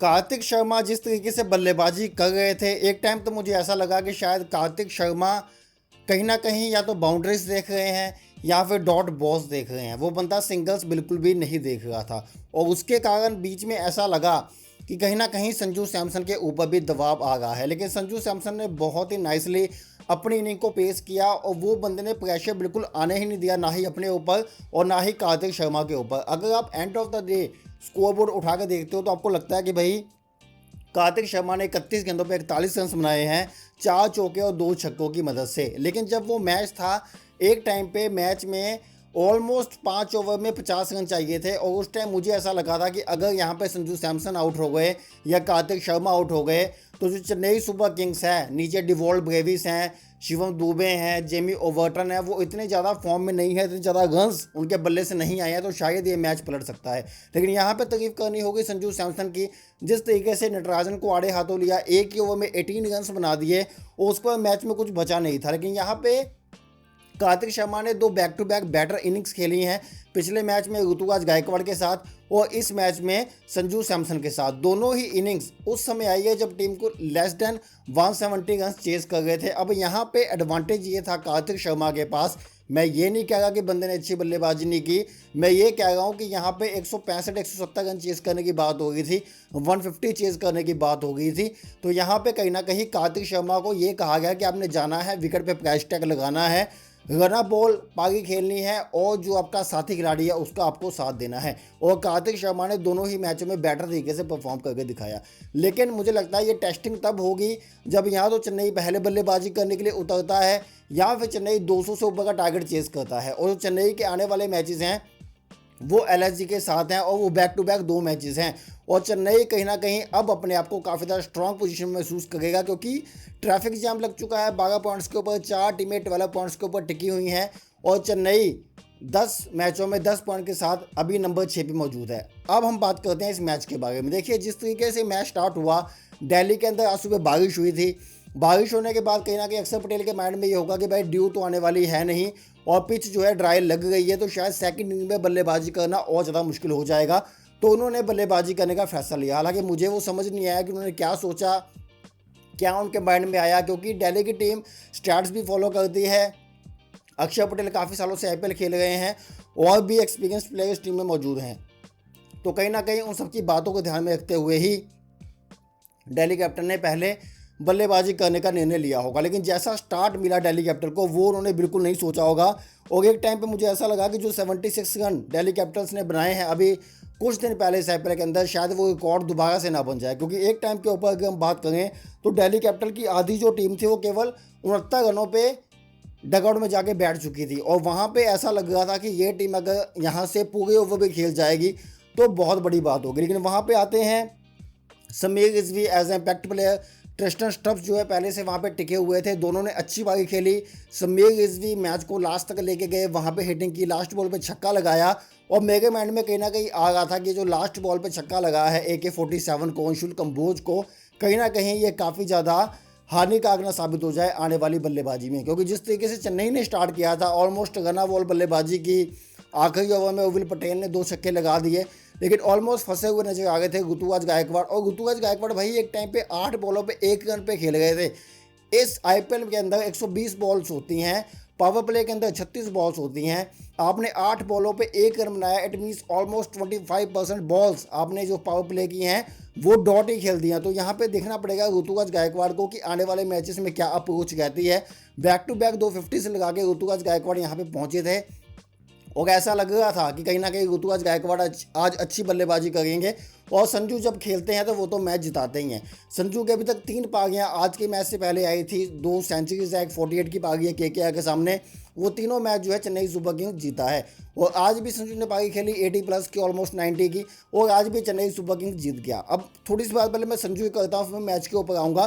कार्तिक शर्मा जिस तरीके से बल्लेबाजी कर रहे थे, एक टाइम तो मुझे ऐसा लगा कि शायद कार्तिक शर्मा कहीं ना कहीं या तो बाउंड्रीज देख रहे हैं या फिर डॉट बॉल्स देख रहे हैं। वो बंदा सिंगल्स बिल्कुल भी नहीं देख रहा था और उसके कारण बीच में ऐसा लगा कि कहीं ना कहीं संजू सैमसन के ऊपर भी दबाव आ रहा है। लेकिन संजू सैमसन ने बहुत ही नाइसली अपनी इनिंग को पेश किया और वो बंदे ने प्रेशर बिल्कुल आने ही नहीं दिया, ना ही अपने ऊपर और ना ही कार्तिक शर्मा के ऊपर। अगर आप end of the day score board उठा के देखते हो तो आपको लगता है कि भाई कार्तिक शर्मा ने 31 गेंदों पे 41 रन बनाए हैं, 4 चौके और 2 छक्कों की मदद से। लेकिन जब वो मैच था, एक टाइम पे मैच में ऑलमोस्ट 5 ओवर में 50 रन चाहिए थे और उस टाइम मुझे ऐसा लगा था कि अगर यहाँ पे संजू सैमसन आउट हो गए या कार्तिक शर्मा आउट हो गए तो जो चेन्नई सुपर किंग्स है, नीचे डिवॉल्ट ब्रेविस हैं, शिवम दुबे हैं, जेमी ओवर्टन है, वो इतने ज़्यादा फॉर्म में नहीं है, इतने ज़्यादा रन्स उनके बल्ले से नहीं आए हैं, तो शायद ये मैच पलट सकता है। लेकिन यहाँ पे तारीफ करनी होगी संजू सैमसन की, जिस तरीके से नटराजन को आड़े हाथों लिया, एक ही ओवर में 18 रन्स बना दिए और उसके बाद मैच में कुछ बचा नहीं था। लेकिन यहाँ पे कार्तिक शर्मा ने 2 back to back batter innings खेली हैं, पिछले मैच में ऋतुराज गायकवाड़ के साथ और इस मैच में संजू सैमसन के साथ। दोनों ही इनिंग्स उस समय आई है जब टीम को लेस देन 170 रन चेस कर गए थे। अब यहाँ पे एडवांटेज ये था कार्तिक शर्मा के पास। मैं ये नहीं कह रहा कि बंदे ने अच्छी बल्लेबाजी नहीं की, मैं ये कह रहा हूँ कि यहाँ पे 165-170 रन चेस करने की बात हो गई थी, 150 चेस करने की बात हो गई थी। तो यहाँ पे कहीं ना कहीं कार्तिक शर्मा को ये कहा गया कि आपने जाना है, विकेट पे प्राइस टैग लगाना है, रन अप बॉल पारी खेलनी है और जो आपका साथी खिलाड़ी है उसका आपको साथ देना है। और कार्तिक शर्मा ने दोनों ही मैचों में बेटर तरीके से परफॉर्म करके दिखाया। लेकिन मुझे लगता है ये टेस्टिंग तब होगी जब यहाँ तो चेन्नई पहले बल्लेबाजी करने के लिए उतरता है या फिर चेन्नई 200 से ऊपर का टारगेट चेस करता है। और जो चेन्नई के आने वाले मैचेस हैं वो एलएसजी के साथ हैं और वो बैक टू बैक 2 मैचेस हैं और चेन्नई कहीं ना कहीं अब अपने आप को काफ़ी ज़्यादा स्ट्रॉन्ग पोजीशन में महसूस करेगा, क्योंकि ट्रैफिक जाम लग चुका है। 12 पॉइंट्स के ऊपर 4 टीमें 12 पॉइंट्स के ऊपर टिकी हुई हैं और चेन्नई 10 मैचों में 10 पॉइंट के साथ अभी नंबर 6 पे मौजूद है। अब हम बात करते हैं इस मैच के बारे में। देखिए, जिस तरीके से मैच स्टार्ट हुआ, दिल्ली के अंदर आज सुबह बारिश हुई थी। बारिश होने के बाद कहीं ना कहीं अक्षर पटेल के माइंड में ये होगा कि भाई ड्यू तो आने वाली है नहीं और पिच जो है ड्राई लग गई है, तो शायद सेकंड इनिंग में बल्लेबाजी करना और ज़्यादा मुश्किल हो जाएगा। तो उन्होंने बल्लेबाजी करने का फैसला लिया। हालांकि मुझे वो समझ नहीं आया कि उन्होंने क्या सोचा, क्या उनके माइंड में आया, क्योंकि दिल्ली की टीम स्टैट्स भी फॉलो करती है। अक्षर पटेल काफ़ी सालों से आईपीएल खेल रहे हैं और भी एक्सपीरियंस प्लेयर्स टीम में मौजूद हैं। तो कहीं ना कहीं उन सबकी बातों को ध्यान में रखते हुए ही दिल्ली कैपिटल ने पहले बल्लेबाजी करने का निर्णय लिया होगा। लेकिन जैसा स्टार्ट मिला दिल्ली कैपिटल को, वो उन्होंने बिल्कुल नहीं सोचा होगा। और एक टाइम पे मुझे ऐसा लगा कि जो 76 रन दिल्ली कैपिटल्स ने बनाए हैं अभी कुछ दिन पहले इस आईपीएल के अंदर, शायद वो रिकॉर्ड दोबारा से ना बन जाए। क्योंकि एक टाइम के ऊपर अगर हम बात करें तो दिल्ली कैपिटल की आधी जो टीम थी वो केवल 69 रनों पर डगआउट में जाके बैठ चुकी थी और वहाँ पर ऐसा लग रहा था कि ये टीम अगर यहाँ से पूरे ओवर भी खेल जाएगी तो बहुत बड़ी बात होगी। लेकिन वहाँ पर आते हैं Sameer Rizvi as a impact player, Tristan Stubbs जो है पहले से वहाँ पे टिके हुए थे, दोनों ने अच्छी पारी खेली। समीर रिजवी मैच को लास्ट तक लेके गए, वहाँ पे हिटिंग की, लास्ट बॉल पे छक्का लगाया और मेरे माइंड में कहीं ना कहीं आ रहा था कि जो लास्ट बॉल पे छक्का लगाया है AK-47 को, अंशुल कंबोज को, कहीं ना कहीं ये काफ़ी ज़्यादा हानिकारक ना साबित हो जाए आने वाली बल्लेबाजी में। क्योंकि जिस तरीके से चेन्नई ने स्टार्ट किया था, ऑलमोस्ट रन बॉल बल्लेबाजी की, आखिरी ओवर में उर्विल पटेल ने 2 छक्के लगा दिए, लेकिन ऑलमोस्ट फंसे हुए नजर आ गए थे ऋतुराज गायकवाड़। और ऋतुराज गायकवाड़ भाई एक टाइम पे 8 बॉलों पे 1 रन पे खेल गए थे। इस आईपीएल के अंदर 120 बॉल्स होती हैं, पावर प्ले के अंदर 36 बॉल्स होती हैं, आपने 8 बॉलों पे 1 रन बनाया। इट मीन्स ऑलमोस्ट 25% बॉल्स आपने जो पावर प्ले की हैं वो डॉट ही खेल दिया। तो यहाँ पे देखना पड़ेगा ऋतुराज गायकवाड़ को कि आने वाले मैचेस में क्या अप्रोच रहती है। बैक टू बैक 250 से लगा के ऋतुराज गायकवाड़ यहाँ पे पहुंचे थे और ऐसा लग रहा था कि कहीं ना कहीं ऋतुराज गायकवाड़ आज अच्छी बल्लेबाजी करेंगे। और संजू जब खेलते हैं तो वो तो मैच जिताते ही हैं। संजू के अभी तक 3 पारियां आज के मैच से पहले आई थी, 2 सेंचुरीज है, 48 की पारी है केकेआर के सामने। वो तीनों मैच जो है चेन्नई सुपर किंग्स जीता है और आज भी संजू ने पारी खेली 80+ की, ऑलमोस्ट 90 की, और आज भी चेन्नई सुपर किंग्स जीत गया। अब थोड़ी सी बात पहले मैं संजू की करता हूँ, फिर मैं मैच के ऊपर आऊँगा।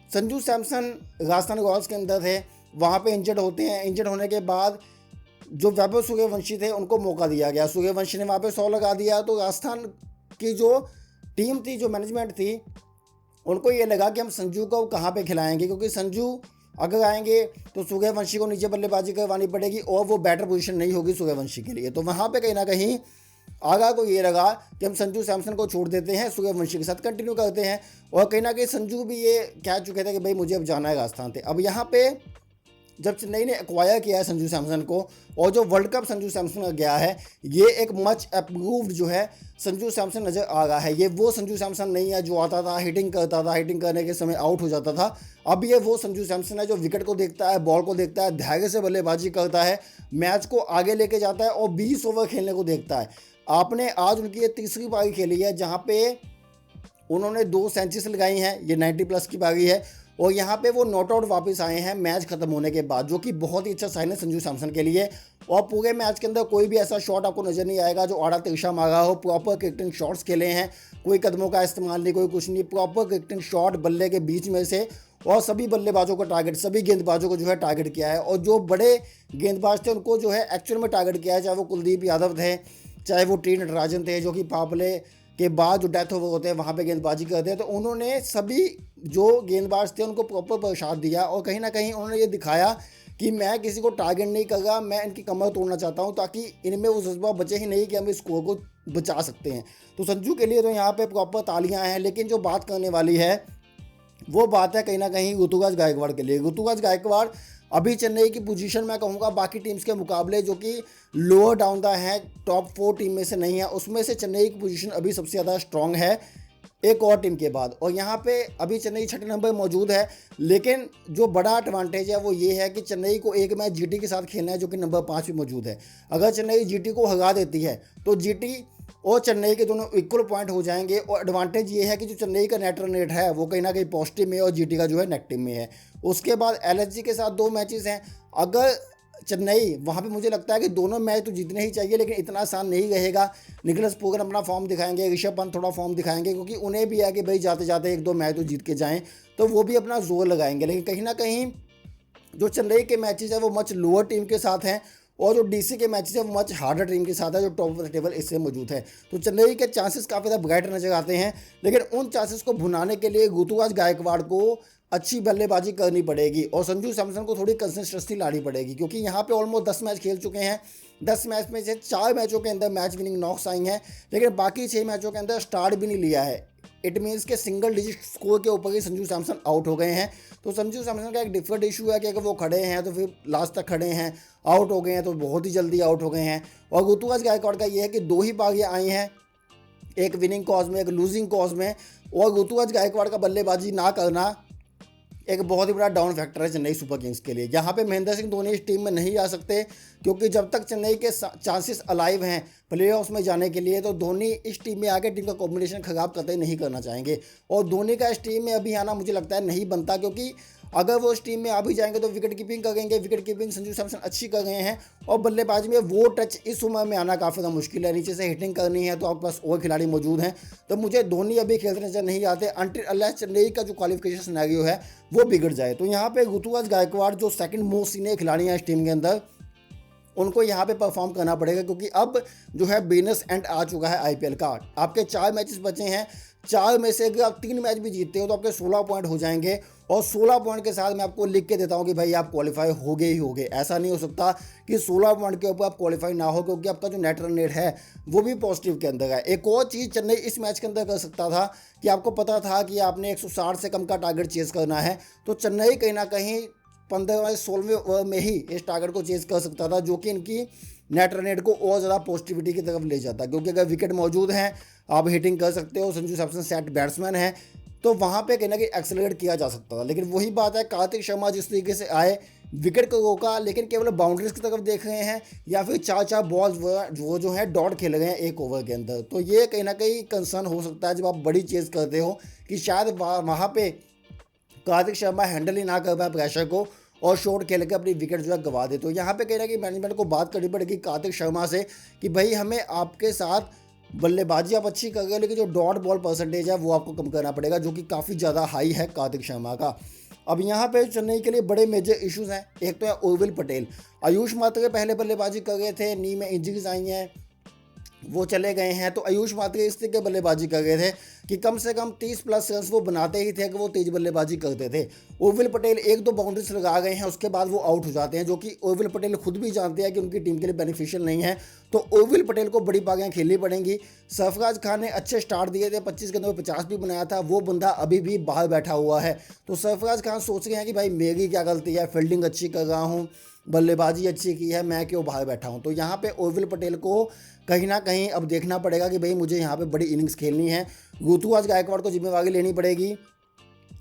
संजू सैमसन राजस्थान रॉयल्स के अंदर थे, वहाँ पर इंजर्ड होते हैं। इंजर्ड होने के बाद जो वैभव सूर्यवंशी थे उनको मौका दिया गया, सूर्यवंशी ने वहाँ पे 100 लगा दिया। तो राजस्थान की जो टीम थी, जो मैनेजमेंट थी, उनको ये लगा कि हम संजू को कहाँ पे खिलाएंगे, क्योंकि संजू अगर आएंगे तो सूर्यवंशी को नीचे बल्लेबाजी करवानी पड़ेगी और वो बैटर पोजीशन नहीं होगी सूर्यवंशी के लिए। तो वहाँ पे कहीं ना कहीं आगा को ये लगा कि हम संजू सैमसन को छोड़ देते हैं, सूर्यवंशी के साथ कंटिन्यू करते हैं। और कहीं ना कहीं संजू भी ये कह चुके थे कि भाई मुझे अब जाना है राजस्थान से। अब यहाँ पे जब चेन्नई ने एक्वायर किया है संजू सैमसन को, और जो वर्ल्ड कप संजू सैमसन का गया है, ये एक मच अप्रूव्ड जो है संजू सैमसन नज़र आ रहा है। ये वो संजू सैमसन नहीं है जो आता था, हिटिंग करता था, हिटिंग करने के समय आउट हो जाता था। अब ये वो संजू सैमसन है जो विकेट को देखता है, बॉल को देखता है, धैर्य से बल्लेबाजी करता है, मैच को आगे लेके जाता है और 20 ओवर खेलने को देखता है। आपने आज उनकी ये तीसरी पारी खेली है जहाँ पे उन्होंने 2 सेंचुरीज लगाई हैं, ये 90 प्लस की पारी है। और यहाँ पे वो नॉट आउट वापस आए हैं मैच खत्म होने के बाद, जो कि बहुत ही अच्छा साइन है संजू सैमसन के लिए। और पूरे मैच के अंदर कोई भी ऐसा शॉट आपको नज़र नहीं आएगा जो आड़ा तिरछा मारा हो। प्रॉपर क्रिकेटिंग शॉट्स खेले हैं, कोई कदमों का इस्तेमाल नहीं, कोई कुछ नहीं, प्रॉपर क्रिकेटिंग शॉट बल्ले के बीच में से, और सभी बल्लेबाजों को टारगेट, सभी गेंदबाजों को जो है टारगेट किया है। और जो बड़े गेंदबाज थे उनको जो है एक्चुअल में टारगेट किया है, चाहे वो कुलदीप यादव थे, चाहे वो टी नटराजन थे जो कि पापले के बाद जो डेथ ओवर होते हैं वहाँ पे गेंदबाजी करते हैं। तो उन्होंने सभी जो गेंदबाज थे उनको प्रॉपर प्रसाद दिया, और कहीं ना कहीं उन्होंने ये दिखाया कि मैं किसी को टारगेट नहीं कर रहा, मैं इनकी कमर तोड़ना चाहता हूँ, ताकि इनमें वो जज्बा बचे ही नहीं कि हम इस स्कोर को बचा सकते हैं। तो संजू के लिए तो यहाँ पे प्रॉपर तालियां हैं। लेकिन जो बात करने वाली है वो बात है कहीं ना कहीं ऋतुराज गायकवाड़ के लिए। ऋतुराज गायकवाड़ अभी चेन्नई की पोजीशन मैं कहूँगा बाकी टीम्स के मुकाबले जो कि लोअर डाउन द है, टॉप 4 टीम में से नहीं है, उसमें से चेन्नई की पोजीशन अभी सबसे ज़्यादा स्ट्रांग है एक और टीम के बाद। और यहाँ पे अभी चेन्नई 6ठे नंबर मौजूद है। लेकिन जो बड़ा एडवांटेज है वो ये है कि चेन्नई को एक मैच जीटी के साथ खेलना है जो कि नंबर 5 पे मौजूद है। अगर चेन्नई जीटी को हरा देती है तो जीटी और चेन्नई के दोनों इक्वल पॉइंट हो जाएंगे। और एडवांटेज ये है कि जो चेन्नई का नेट रन रेट है वो कहीं ना कहीं पॉजिटिव में है और जीटी का जो है नेगेटिव में है। उसके बाद एलएसजी के साथ 2 मैचेस हैं। अगर चेन्नई वहाँ पे मुझे लगता है कि दोनों मैच तो जीतने ही चाहिए, लेकिन इतना आसान नहीं रहेगा। निकोलस पूरन अपना फॉर्म दिखाएंगे, ऋषभ पंत थोड़ा फॉर्म दिखाएंगे, क्योंकि उन्हें भी है कि भाई जाते जाते 1-2 मैच तो जीत के जाएं, तो वो भी अपना जोर लगाएंगे। लेकिन कहीं ना कहीं जो चेन्नई के मैचेस है वो मच लोअर टीम के साथ हैं, और जो डीसी के मैचेस है वो मच हार्डर टीम के साथ है जो टॉप ऑफ द टेबल इससे मौजूद है। तो चेन्नई के चांसेस काफ़ी ज़्यादा ब्राइट नजर आते हैं। लेकिन उन चांसेस को भुनाने के लिए ऋतुराज गायकवाड़ को अच्छी बल्लेबाजी करनी पड़ेगी और संजू सैमसन को थोड़ी कंसिस्टेंसी लानी पड़ेगी, क्योंकि यहाँ पे ऑलमोस्ट 10 मैच खेल चुके हैं। 10 मैच में से 4 मैचों के अंदर मैच विनिंग नॉक्स आई हैं, लेकिन बाकी 6 मैचों के अंदर स्टार्ट भी नहीं लिया है। इट मीन्स के सिंगल डिजिट स्कोर के ऊपर ही संजू सैमसन आउट हो गए हैं। तो संजू सैमसन का एक डिफरेंट इशू है कि अगर वो खड़े हैं तो फिर लास्ट तक खड़े हैं, आउट हो गए हैं तो बहुत ही जल्दी आउट हो गए हैं। और ऋतुराज गायकवाड़ का ये है कि 2 ही पारियां आई हैं, एक विनिंग कॉज में, एक लूजिंग कॉज में। और ऋतुराज गायकवाड़ का बल्लेबाजी ना करना एक बहुत ही बड़ा डाउन फैक्टर है चेन्नई सुपर किंग्स के लिए। यहाँ पे महेंद्र सिंह धोनी इस टीम में नहीं आ सकते, क्योंकि जब तक चेन्नई के चांसेस अलाइव हैं प्लेऑफ्स में जाने के लिए, तो धोनी इस टीम में आके टीम का कॉम्बिनेशन खराब कतई नहीं करना चाहेंगे। और धोनी का इस टीम में अभी आना मुझे लगता है नहीं बनता, क्योंकि अगर वो इस टीम में आ भी जाएंगे तो विकेट कीपिंग करेंगे, विकेट कीपिंग संजू सैमसन अच्छी कर रहे हैं, और बल्लेबाजी में वो टच इस उम्र में आना काफ़ी ज़्यादा मुश्किल है। नीचे से हिटिंग करनी है तो आपके पास और खिलाड़ी मौजूद हैं। तो मुझे धोनी अभी खेलते नजर नहीं आते अनटिल अनलेस चेन्नई का जो क्वालिफिकेशन सिनेरियो है वो बिगड़ जाए। तो यहाँ पे ऋतुराज गायकवाड़ जो सेकंड मोस्ट सीनियर खिलाड़ी हैं इस टीम के अंदर, उनको यहाँ पे परफॉर्म करना पड़ेगा, क्योंकि अब जो है बिजनेस एंड आ चुका है आईपीएल का। आपके 4 मैचेस बचे हैं, 4 में से अगर आप 3 मैच भी जीतते हो तो आपके 16 पॉइंट हो जाएंगे। और 16 पॉइंट के साथ मैं आपको लिख के देता हूँ कि भाई आप क्वालिफाई हो गए ही हो गए। ऐसा नहीं हो सकता कि 16 पॉइंट के ऊपर आप क्वालिफाई ना हो, क्योंकि आपका जो नेट रन रेट है वो भी पॉजिटिव के अंदर है। एक और चीज़ चेन्नई इस मैच के अंदर कर सकता था कि आपको पता था कि आपने 160 से कम का टारगेट चेज करना है, तो चेन्नई कहीं ना कहीं 15-16वें ओवर में ही इस टारगेट को चेज कर सकता था, जो कि इनकी नेट रन रेट को और ज़्यादा पॉजिटिविटी की तरफ ले जाता। क्योंकि अगर विकेट मौजूद हैं, आप हिटिंग कर सकते हो, संजू सैमसन सेट बैट्समैन है, तो वहाँ पे कहीं ना कहीं एक्सेलरेट किया जा सकता था। लेकिन वही बात है, कार्तिक शर्मा जिस तरीके से आए, विकेट को रोका, लेकिन केवल बाउंड्रीज की तरफ देख रहे हैं, या फिर 4 बॉल्स वो जो है डॉट खेल रहे हैं एक ओवर के अंदर। तो ये कहीं ना कहीं कंसर्न हो सकता है जब आप बड़ी चेज करते हो, कि शायद वहाँ पे कार्तिक शर्मा हैंडल ही ना कर पाए प्रेशर को और शॉट खेल के अपनी विकेट जो है गंवा दे। तो यहाँ पे कहीं ना कहीं मैनेजमेंट को बात करनी पड़ेगी कार्तिक शर्मा से कि भाई हमें आपके साथ बल्लेबाजी आप अच्छी कर गए, लेकिन जो डॉट बॉल परसेंटेज है वो आपको कम करना पड़ेगा, जो कि काफ़ी ज़्यादा हाई है कार्तिक शर्मा का। अब यहाँ पे चेन्नई के लिए बड़े मेजर इश्यूज हैं। एक तो है उर्विल पटेल, आयुष मात्रे पहले बल्लेबाजी कर गए थे, नी में इंजरीज आई हैं, वो चले गए हैं। तो आयुष मात्रे इस तरीके बल्लेबाजी कर रहे थे कि कम से कम 30 प्लस रन वो बनाते ही थे अगर वो तेज बल्लेबाजी करते थे। उर्विल पटेल एक दो बाउंड्रीज लगा गए हैं, उसके बाद वो आउट हो जाते हैं, जो कि उर्विल पटेल खुद भी जानते हैं कि उनकी टीम के लिए बेनिफिशियल नहीं है। तो उर्विल पटेल को बड़ी पारियां खेलनी पड़ेंगी। सरफराज खान ने अच्छे स्टार्ट दिए थे, 25 गेंदों में 50 भी बनाया था, वो बंदा अभी भी बाहर बैठा हुआ है। तो सरफराज खान सोच रहे हैं कि भाई मेरी क्या गलती है, फील्डिंग अच्छी कर रहा हूँ, बल्लेबाजी अच्छी की है, मैं क्यों बाहर बैठा हूँ। तो यहाँ पे उर्विल पटेल को कहीं ना कहीं अब देखना पड़ेगा कि भाई मुझे यहाँ पे बड़ी इनिंग्स खेलनी है। ऋतुराज गायकवाड़ को जिम्मेवारी लेनी पड़ेगी।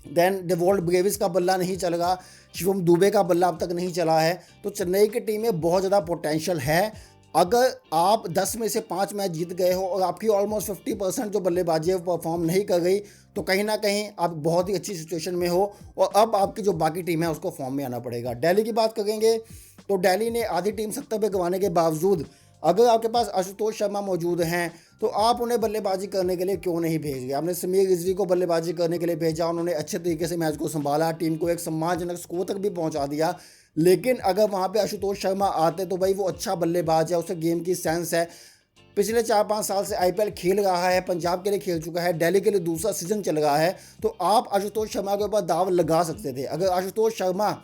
देन डेवॉल्ट ब्रेविस का बल्ला नहीं चल रहा, शिवम दुबे का बल्ला अब तक नहीं चला है। तो चेन्नई की टीम में बहुत ज़्यादा पोटेंशियल है। अगर आप 10 में से 5 मैच जीत गए हो और आपकी ऑलमोस्ट 50% जो बल्लेबाजी है परफॉर्म नहीं कर गई, तो कहीं ना कहीं आप बहुत ही अच्छी सिचुएशन में हो और अब आपकी जो बाकी टीम है उसको फॉर्म में आना पड़ेगा। दिल्ली की बात करेंगे तो दिल्ली ने आधी टीम 70 पे गंवाने के बावजूद अगर आपके पास आशुतोष शर्मा मौजूद हैं तो आप उन्हें बल्लेबाजी करने के लिए क्यों नहीं भेज गए। आपने समीर रिजवी को बल्लेबाजी करने के लिए भेजा, उन्होंने अच्छे तरीके से मैच को संभाला, टीम को एक सम्मानजनक स्कोर तक भी पहुंचा दिया। लेकिन अगर वहां पे आशुतोष शर्मा आते तो भाई वो अच्छा बल्लेबाज है, उसे गेम की सेंस है, पिछले 4-5 साल से आईपीएल खेल रहा है, पंजाब के लिए खेल चुका है, दिल्ली के लिए दूसरा सीजन चल रहा है। तो आप आशुतोष शर्मा के ऊपर दाव लगा सकते थे। अगर आशुतोष शर्मा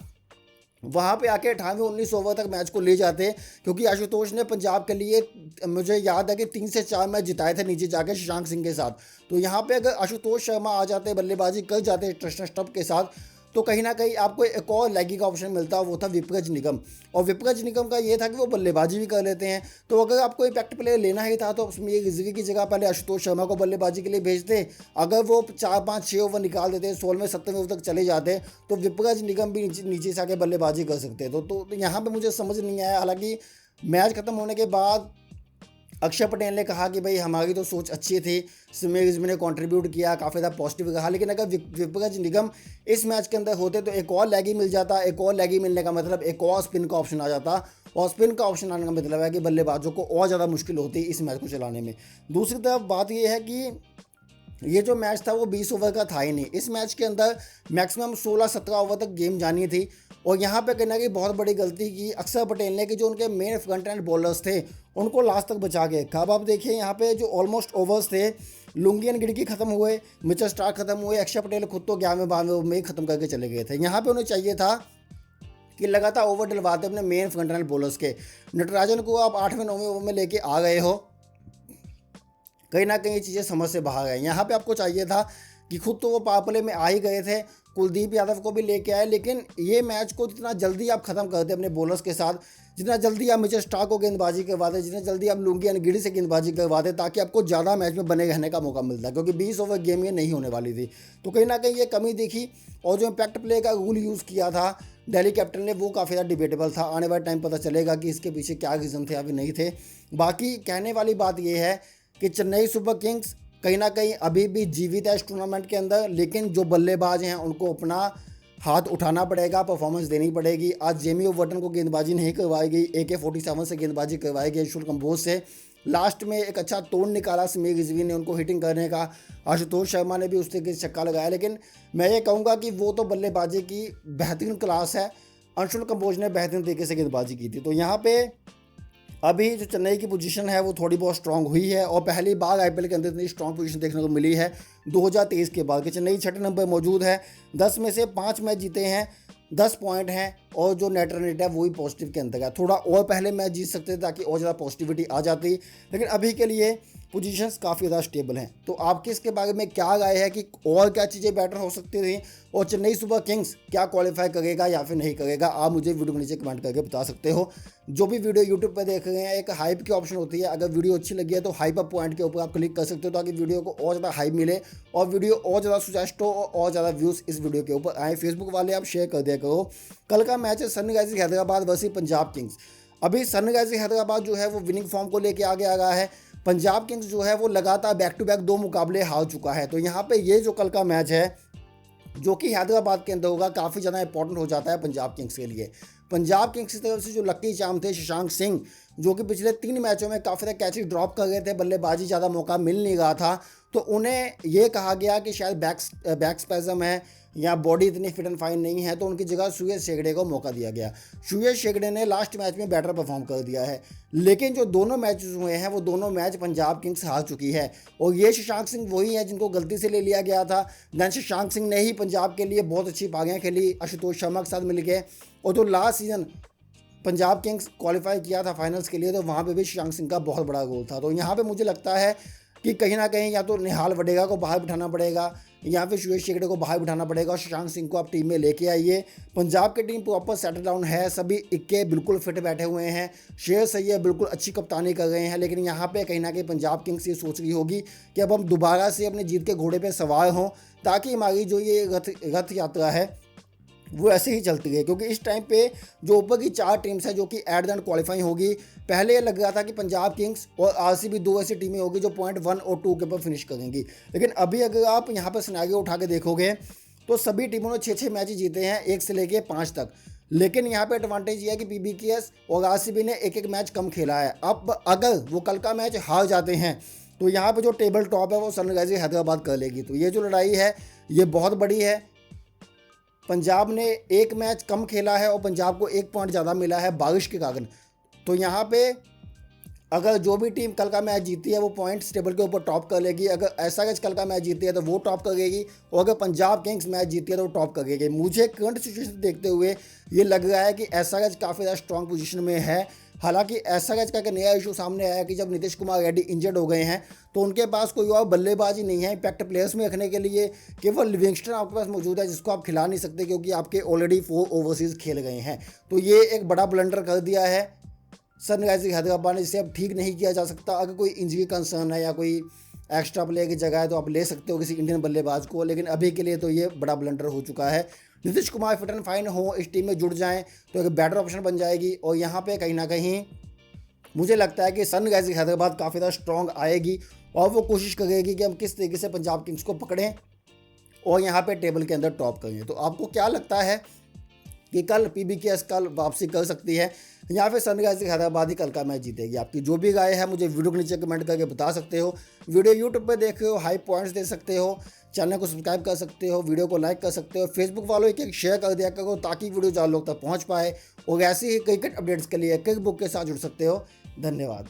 वहाँ पे आके 98-19 ओवर तक मैच को ले जाते, क्योंकि आशुतोष ने पंजाब के लिए मुझे याद है कि 3 से 4 मैच जिताए थे नीचे जाके शशांक सिंह के साथ। तो यहाँ पे अगर आशुतोष शर्मा आ जाते, बल्लेबाजी कर जाते ट्रिस्टन स्टप के साथ, तो कहीं ना कहीं आपको एक और लैगी का ऑप्शन मिलता, वो था विपरज निगम। और विपरज निगम का ये था कि वो बल्लेबाजी भी कर लेते हैं। तो अगर आपको इम्पैक्ट प्लेयर लेना ही था तो उसमें ये रिजवी की जगह पहले आशुतोष शर्मा को बल्लेबाजी के लिए भेजते। अगर वो 4-5-6 ओवर निकाल देते, 16वें-17वें ओवर तक चले जाते, तो विपरज निगम भी नीचे से आके बल्लेबाजी कर सकते। तो यहाँ पर मुझे समझ नहीं आया। हालांकि मैच खत्म होने के बाद अक्षर पटेल ने कहा कि भाई हमारी तो सोच अच्छी थी, समीर रिजवी ने कंट्रीब्यूट किया, काफ़ी ज़्यादा पॉजिटिव कहा, लेकिन अगर विपरज निगम इस मैच के अंदर होते तो एक और लैगी मिल जाता। एक और लैगी मिलने का मतलब एक और स्पिन का ऑप्शन आ जाता, और स्पिन का ऑप्शन आने का मतलब है कि बल्लेबाजों को और ज़्यादा मुश्किल होती इस मैच को चलाने में। दूसरी तरफ बात यह है कि ये जो मैच था वो 20 ओवर का था ही नहीं। इस मैच के अंदर मैक्सिमम 16-17 ओवर तक गेम जानी थी। और यहाँ पे कहना कि बहुत बड़ी गलती की अक्षर पटेल ने कि जो उनके मेन फ्रंट एंड बॉलर्स थे उनको लास्ट तक बचा के रखा। अब आप देखिए यहाँ पे जो ऑलमोस्ट ओवर्स थे, लुंगियन गिड़की खत्म हुए, मिचेल स्टार्क खत्म हुए, अक्षर पटेल खुद तो 11वें-12वें ओवर में ही खत्म करके चले गए थे। यहाँ पे उन्हें चाहिए था कि लगातार ओवर डलवाते अपने मेन फ्रंट एंड बॉलर्स के। नटराजन को आप 8वें-9वें ओवर में लेके आ गए हो, कहीं ना कहीं चीज़ें समझ से बाहर है। यहाँ पे आपको चाहिए था कि खुद तो वो पावर प्ले में आ ही गए थे, कुलदीप यादव को भी लेके आए, लेकिन ये मैच को जितना जल्दी आप खत्म करते अपने बॉलर्स के साथ, जितना जल्दी आप मिचेल स्टार्क को गेंदबाजी करवाते, जितना जल्दी आप लुंगियन गिड़ी से गेंदबाजी करवाते, ताकि आपको ज़्यादा मैच में बने रहने का मौका मिलता, क्योंकि 20 ओवर गेम ये नहीं होने वाली थी। तो कहीं ना कहीं ये कमी दिखी। और जो इम्पैक्ट प्ले का रूल यूज़ किया था दिल्ली कैपिटल ने, वो काफ़ी ज़्यादा डिबेटेबल था। आने वाले टाइम पता चलेगा कि इसके पीछे क्या रीज़न थे, अभी नहीं थे। बाकी कहने वाली बात यह है कि चेन्नई सुपर किंग्स कहीं ना कहीं अभी भी जीवित है इस टूर्नामेंट के अंदर, लेकिन जो बल्लेबाज हैं उनको अपना हाथ उठाना पड़ेगा, परफॉर्मेंस देनी पड़ेगी। आज जेमी ओवर्टन को गेंदबाजी नहीं करवाई गई, AK-47 से गेंदबाजी करवाई गई अंशुल कंबोज से। लास्ट में एक अच्छा तोड़ निकाला समीर रिजवी ने उनको हिटिंग करने का, आशुतोष शर्मा ने भी उस तरीके से छक्का लगाया। लेकिन मैं ये कहूँगा कि वो तो बल्लेबाजी की बेहतरीन क्लास है, अंशुल कंबोज ने बेहतरीन तरीके से गेंदबाजी की थी। तो यहाँ पे अभी जो चेन्नई की पोजीशन है वो थोड़ी बहुत स्ट्रांग हुई है, और पहली बार आईपीएल के अंदर इतनी स्ट्रांग पोजीशन देखने को मिली है 2023 के बाद कि चेन्नई 6ठे नंबर मौजूद है। 10 में से 5 मैच जीते हैं, 10 पॉइंट हैं, और जो नेट रन रेट है वही पॉजिटिव के अंदर है। थोड़ा और पहले मैच जीत सकते थे ताकि और ज़्यादा पॉजिटिविटी आ जाती, लेकिन अभी के लिए पोजीशंस काफ़ी ज़्यादा स्टेबल हैं। तो आपके इसके बारे में क्या राय है कि और क्या चीज़ें बेटर हो सकती थी, और चेन्नई सुपर किंग्स क्या क्वालिफाई करेगा या फिर नहीं करेगा, आप मुझे वीडियो के नीचे कमेंट करके बता सकते हो। जो भी वीडियो यूट्यूब पर देख रहे हैं, एक हाइप की ऑप्शन होती है, अगर वीडियो अच्छी लगी है तो हाइप अप पॉइंट के ऊपर आप क्लिक कर सकते हो ताकि वीडियो को और ज़्यादा हाइप मिले और वीडियो और ज़्यादा सुजेस्ट हो और ज़्यादा व्यूज़ इस वीडियो के ऊपर आए। फेसबुक वाले आप शेयर कर दिया करो। कल का मैच है Sunrisers Hyderabad versus Punjab Kings. अभी सनराइजर्स हैदराबाद जो है वो विनिंग फॉर्म को लेके आगे आ गया है। पंजाब किंग्स जो है वो लगातार बैक टू बैक 2 मुकाबले हार चुका है। तो यहाँ पे ये जो कल का मैच है जो कि हैदराबाद के अंदर होगा, काफ़ी ज़्यादा इंपॉर्टेंट हो जाता है पंजाब किंग्स के लिए। पंजाब किंग्स की तरफ से जो लक्की चार्म थे शशांक सिंह, जो कि पिछले 3 मैचों में काफ़ी ज़्यादा कैचेस ड्रॉप कर गए थे, बल्लेबाजी ज़्यादा मौका मिल नहीं रहा था, तो उन्हें ये कहा गया कि शायद बैक स्पैज़म है या बॉडी इतनी फिट एंड फाइन नहीं है, तो उनकी जगह सुयश शेगड़े को मौका दिया गया। सुयश शेगड़े ने लास्ट मैच में बेटर परफॉर्म कर दिया है, लेकिन जो दोनों मैचेस हुए हैं वो दोनों मैच पंजाब किंग्स हार चुकी है, और ये शशांक सिंह वही है जिनको गलती से ले लिया गया था। दैन शशांक सिंह ने ही पंजाब के लिए बहुत अच्छी पारियाँ खेली आशुतोष शर्मा के साथ मिलकर, और जो last season Punjab Kings qualify किया था फाइनल्स के लिए, तो वहाँ पे भी शशांक सिंह का बहुत बड़ा गोल था। तो यहाँ पे मुझे लगता है कि कहीं ना कहीं या तो निहाल वडेगा को बाहर बिठाना पड़ेगा या फिर सुयश शेगड़े को बाहर बिठाना पड़ेगा, और शशांक सिंह को आप टीम में लेके आइए। पंजाब की टीम प्रॉपर सेटल डाउन है, सभी इक्के बिल्कुल फिट बैठे हुए हैं, श्रेयस अय्यर बिल्कुल अच्छी कप्तानी कर रहे हैं, लेकिन यहाँ पे कहीं ना कहीं पंजाब किंग्स ये सोच रही होगी कि अब हम दोबारा से अपने जीत के घोड़े पर सवार हों, ताकि हमारी जो ये रथ यात्रा है वो ऐसे ही चलती है। क्योंकि इस टाइम पे जो ऊपर की 4 टीम्स हैं जो कि एट द एंड क्वालिफाई होगी, पहले ये लग रहा था कि पंजाब किंग्स और आरसीबी 2 ऐसी टीमें होगी जो पॉइंट 1 और 2 के ऊपर फिनिश करेंगी, लेकिन अभी अगर आप यहाँ पर सिनेरियो उठा के देखोगे तो सभी टीमों ने 6-6 मैच जीते हैं 1 से लेके 5 तक। लेकिन यहाँ पे एडवांटेज ये है कि पीबीकेएस और आरसीबी ने एक मैच कम खेला है। अब अगर वो कल का मैच हार जाते हैं तो यहाँ पे जो टेबल टॉप है वो सनराइजर्स हैदराबाद कर लेगी। तो ये जो लड़ाई है ये बहुत बड़ी है। पंजाब ने एक मैच कम खेला है और पंजाब को 1 पॉइंट ज़्यादा मिला है बारिश के कारण। तो यहाँ पे अगर जो भी टीम कल का मैच जीती है वो पॉइंट्स टेबल के ऊपर टॉप कर लेगी। अगर एसआरएच कल का मैच जीती है तो वो टॉप करेगी, और अगर पंजाब किंग्स मैच जीती है तो वो टॉप करेगी। मुझे करंट सिचुएशन देखते हुए ये लग रहा है कि एसआरएच काफ़ी ज़्यादा स्ट्रॉन्ग पोजीशन में है। हालांकि एसआरएच का एक नया इशू सामने आया कि जब नीतीश कुमार रेड्डी इंजर्ड हो गए हैं तो उनके पास कोई और बल्लेबाजी नहीं है इम्पैक्ट प्लेयर्स में रखने के लिए। केवल लिविंगस्टन आपके पास मौजूद है जिसको आप खिला नहीं सकते क्योंकि आपके ऑलरेडी 4 ओवरसीज़ खेल गए हैं। तो ये एक बड़ा ब्लंडर कर दिया है सनराइजर्स हैदराबाद ने, जिसे अब ठीक नहीं किया जा सकता। अगर कोई इंजरी कंसर्न है या कोई एक्स्ट्रा प्लेयर की जगह है तो आप ले सकते हो किसी इंडियन बल्लेबाज को, लेकिन अभी के लिए तो ये बड़ा ब्लंडर हो चुका है। Nitish Kumar fit and fine हो, इस टीम में जुड़ जाएं तो एक बेटर ऑप्शन बन जाएगी। और यहाँ पे कहीं ना कहीं मुझे लगता है कि सनराइजर्स हैदराबाद काफ़ी ज़्यादा स्ट्रॉन्ग आएगी और वो कोशिश करेगी कि हम किस तरीके से पंजाब किंग्स को पकड़ें और यहाँ पे टेबल के अंदर टॉप करें। तो आपको क्या लगता है कि कल पीबीकेएस कल वापसी कर सकती है या फिर सनराइजर्स हैदराबाद ही कल का मैच जीतेगी? आपकी जो भी राय है मुझे वीडियो के नीचे कमेंट करके बता सकते हो। वीडियो यूट्यूब पे देख रहे हो, हाई पॉइंट्स दे सकते हो, चैनल को सब्सक्राइब कर सकते हो, वीडियो को लाइक कर सकते हो, फेसबुक वालों एक शेयर कर दिया करो ताकि वीडियो ज़्यादा लोग तक पहुँच पाए। और ऐसे ही क्रिकेट अपडेट्स के लिए क्रिक बुक के साथ जुड़ सकते हो। धन्यवाद।